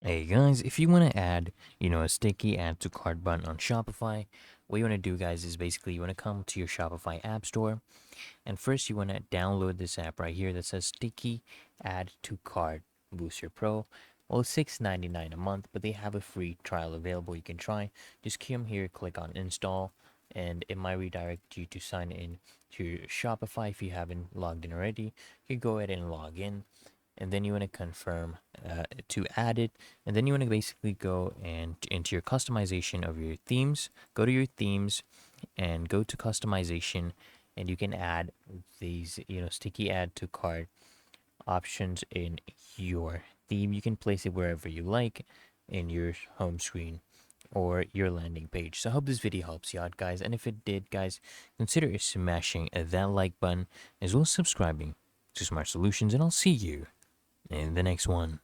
Hey guys, if you want to add, a sticky add to cart button on Shopify, what you want to do, guys, is basically you want to come to your Shopify app store, and first you want to download this app right here that says Sticky Add to Cart Booster Pro. Well, it's $6.99 a month, but they have a free trial available. You can try. Just come here, click on install, and it might redirect you to sign in to your Shopify if you haven't logged in already. You can go ahead and log in, and then you want to confirm to add it, and then you want to basically go and into your customization of your themes. Go to your themes and go to customization, and you can add these sticky add to cart options in your theme. You can place it wherever you like in your home screen or your landing page. So I hope this video helps you out, guys, and if it did, guys, consider smashing that like button as well as subscribing to Smart Solutions, and I'll see you in the next one.